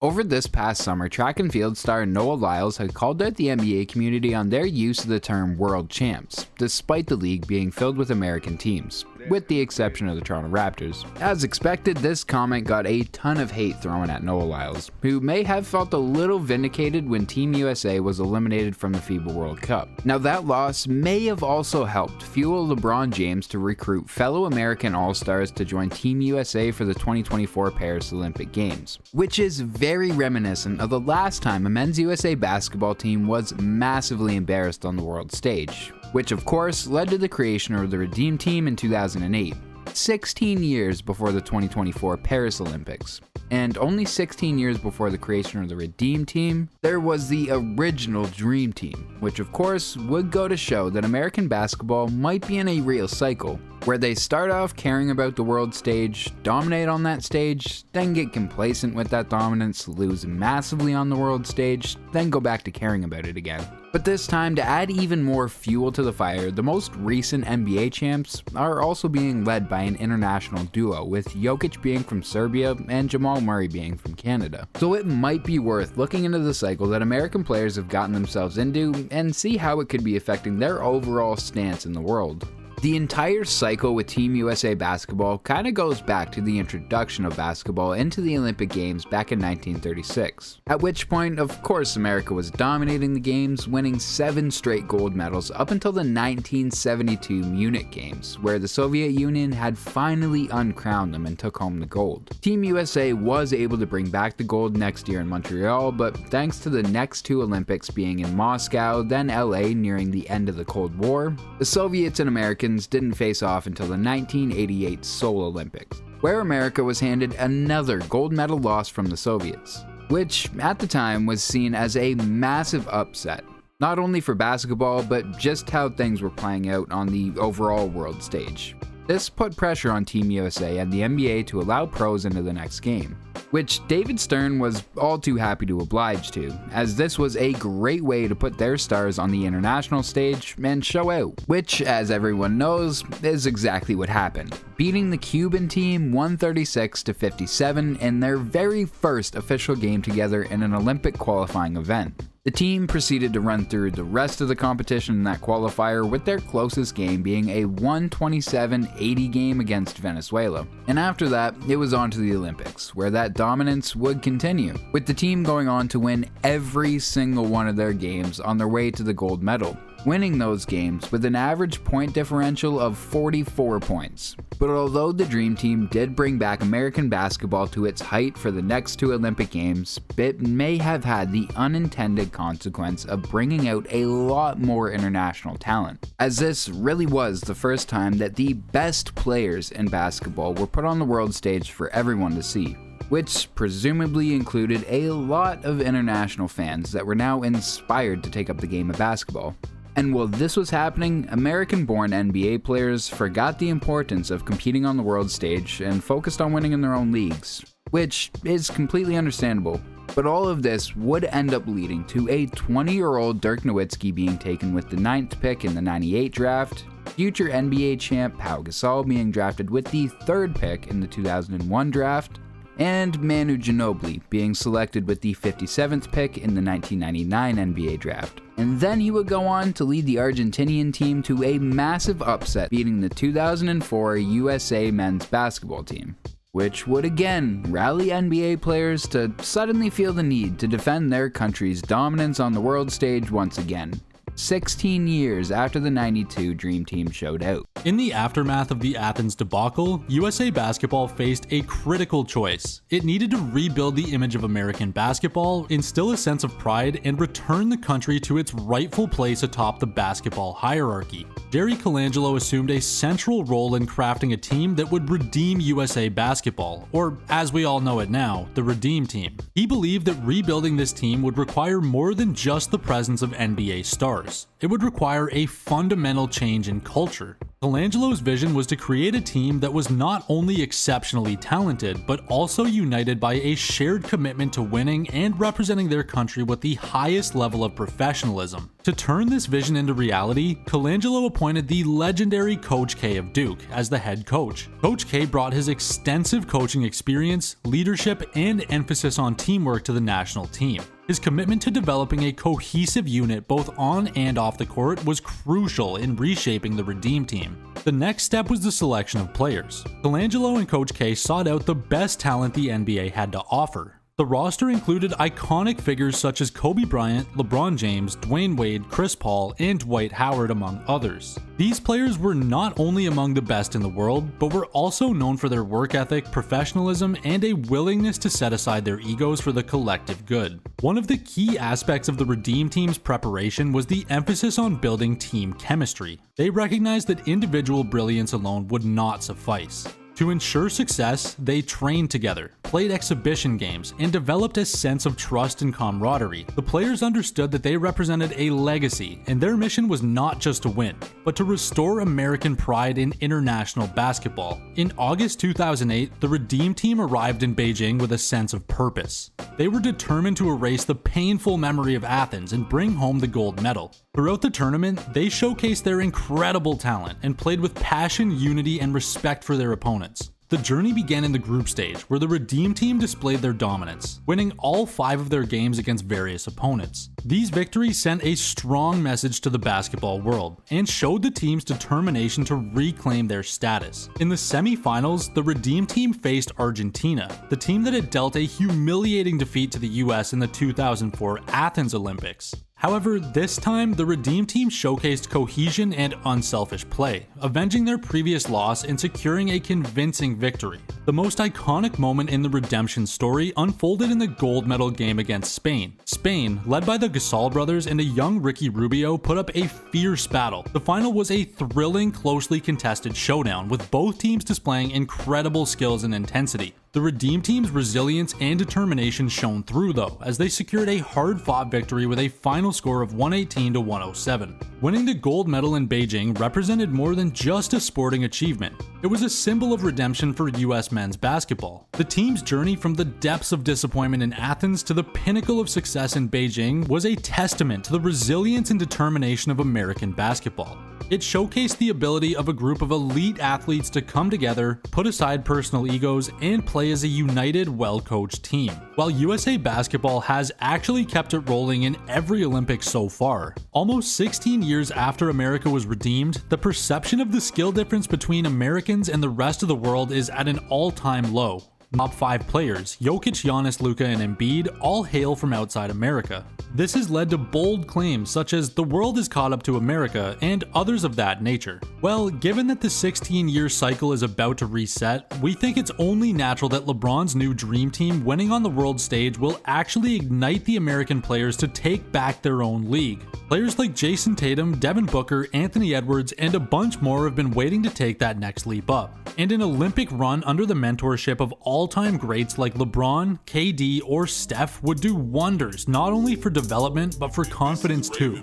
Over this past summer, track and field star Noah Lyles had called out the NBA community on their use of the term world champs, despite the league being filled with American teams, with the exception of the Toronto Raptors. As expected, this comment got a ton of hate thrown at Noah Lyles, who may have felt a little vindicated when Team USA was eliminated from the FIBA World Cup. Now, that loss may have also helped fuel LeBron James to recruit fellow American All-Stars to join Team USA for the 2024 Paris Olympic Games, which is very reminiscent of the last time a men's USA basketball team was massively embarrassed on the world stage, which of course led to the creation of the Redeem Team in 2008, 16 years before the 2024 Paris Olympics. And only 16 years before the creation of the Redeem Team, there was the original Dream Team, which of course would go to show that American basketball might be in a real cycle, where they start off caring about the world stage, dominate on that stage, then get complacent with that dominance, lose massively on the world stage, then go back to caring about it again. But this time, to add even more fuel to the fire, the most recent NBA champs are also being led by an international duo, with Jokic being from Serbia and Jamal Murray being from Canada. So it might be worth looking into the cycle that American players have gotten themselves into and see how it could be affecting their overall stance in the world. The entire cycle with Team USA basketball kind of goes back to the introduction of basketball into the Olympic Games back in 1936, at which point, of course, America was dominating the games, winning 7 straight gold medals up until the 1972 Munich Games, where the Soviet Union had finally uncrowned them and took home the gold. Team USA was able to bring back the gold next year in Montreal, but thanks to the next 2 Olympics being in Moscow, then LA nearing the end of the Cold War, the Soviets and Americans didn't face off until the 1988 Seoul Olympics, where America was handed another gold medal loss from the Soviets, which at the time was seen as a massive upset, not only for basketball, but just how things were playing out on the overall world stage. This put pressure on Team USA and the NBA to allow pros into the next game, which David Stern was all too happy to oblige to, as this was a great way to put their stars on the international stage and show out, which, as everyone knows, is exactly what happened, beating the Cuban team 136-57 in their very first official game together in an Olympic qualifying event. The team proceeded to run through the rest of the competition in that qualifier, with their closest game being a 127-80 game against Venezuela. And after that, it was on to the Olympics, where that dominance would continue, with the team going on to win every single one of their games on their way to the gold medal, winning those games with an average point differential of 44 points. But although the Dream Team did bring back American basketball to its height for the next 2 Olympic Games, it may have had the unintended consequence of bringing out a lot more international talent, as this really was the first time that the best players in basketball were put on the world stage for everyone to see, which presumably included a lot of international fans that were now inspired to take up the game of basketball. And while this was happening, American-born NBA players forgot the importance of competing on the world stage and focused on winning in their own leagues, which is completely understandable. But all of this would end up leading to a 20-year-old Dirk Nowitzki being taken with the 9th pick in the 98 draft, future NBA champ Pau Gasol being drafted with the 3rd pick in the 2001 draft, and Manu Ginobili being selected with the 57th pick in the 1999 NBA draft. And then he would go on to lead the Argentinian team to a massive upset, beating the 2004 USA men's basketball team, which would again rally NBA players to suddenly feel the need to defend their country's dominance on the world stage once again, 16 years after the 92 Dream Team showed out. In the aftermath of the Athens debacle, USA Basketball faced a critical choice. It needed to rebuild the image of American basketball, instill a sense of pride, and return the country to its rightful place atop the basketball hierarchy. Jerry Colangelo assumed a central role in crafting a team that would redeem USA Basketball, or as we all know it now, the Redeem Team. He believed that rebuilding this team would require more than just the presence of NBA stars. course. It would require a fundamental change in culture. Colangelo's vision was to create a team that was not only exceptionally talented, but also united by a shared commitment to winning and representing their country with the highest level of professionalism. To turn this vision into reality, Colangelo appointed the legendary Coach K of Duke as the head coach. Coach K brought his extensive coaching experience, leadership, and emphasis on teamwork to the national team. His commitment to developing a cohesive unit both on and off the court was crucial in reshaping the Redeem team. The next step was the selection of players. Colangelo and Coach K sought out the best talent the NBA had to offer. The roster included iconic figures such as Kobe Bryant, LeBron James, Dwayne Wade, Chris Paul, and Dwight Howard, among others. These players were not only among the best in the world, but were also known for their work ethic, professionalism, and a willingness to set aside their egos for the collective good. One of the key aspects of the Redeem team's preparation was the emphasis on building team chemistry. They recognized that individual brilliance alone would not suffice. To ensure success, they trained together, played exhibition games, and developed a sense of trust and camaraderie. The players understood that they represented a legacy, and their mission was not just to win, but to restore American pride in international basketball. In August 2008, the Redeem team arrived in Beijing with a sense of purpose. They were determined to erase the painful memory of Athens and bring home the gold medal. Throughout the tournament, they showcased their incredible talent and played with passion, unity, and respect for their opponents. The journey began in the group stage, where the Redeem team displayed their dominance, winning all 5 of their games against various opponents. These victories sent a strong message to the basketball world, and showed the team's determination to reclaim their status. In the semi-finals, the Redeem team faced Argentina, the team that had dealt a humiliating defeat to the US in the 2004 Athens Olympics. However, this time, the Redeem team showcased cohesion and unselfish play, avenging their previous loss and securing a convincing victory. The most iconic moment in the redemption story unfolded in the gold medal game against Spain. Spain, led by the Gasol brothers and a young Ricky Rubio, put up a fierce battle. The final was a thrilling, closely contested showdown, with both teams displaying incredible skills and intensity. The Redeem team's resilience and determination shone through though, as they secured a hard-fought victory with a final score of 118 to 107. Winning the gold medal in Beijing represented more than just a sporting achievement. It was a symbol of redemption for US men's basketball. The team's journey from the depths of disappointment in Athens to the pinnacle of success in Beijing was a testament to the resilience and determination of American basketball. It showcased the ability of a group of elite athletes to come together, put aside personal egos, and play as a united, well-coached team. While USA Basketball has actually kept it rolling in every Olympics so far, almost 16 years after America was redeemed, the perception of the skill difference between Americans and the rest of the world is at an all-time low. Top 5 players, Jokic, Giannis, Luka, and Embiid, all hail from outside America. This has led to bold claims such as the world is caught up to America and others of that nature. Well, given that the 16-year cycle is about to reset, we think it's only natural that LeBron's new dream team winning on the world stage will actually ignite the American players to take back their own league. Players like Jason Tatum, Devin Booker, Anthony Edwards, and a bunch more have been waiting to take that next leap up. And an Olympic run under the mentorship of all-time greats like LeBron, KD, or Steph would do wonders not only for development but for confidence too.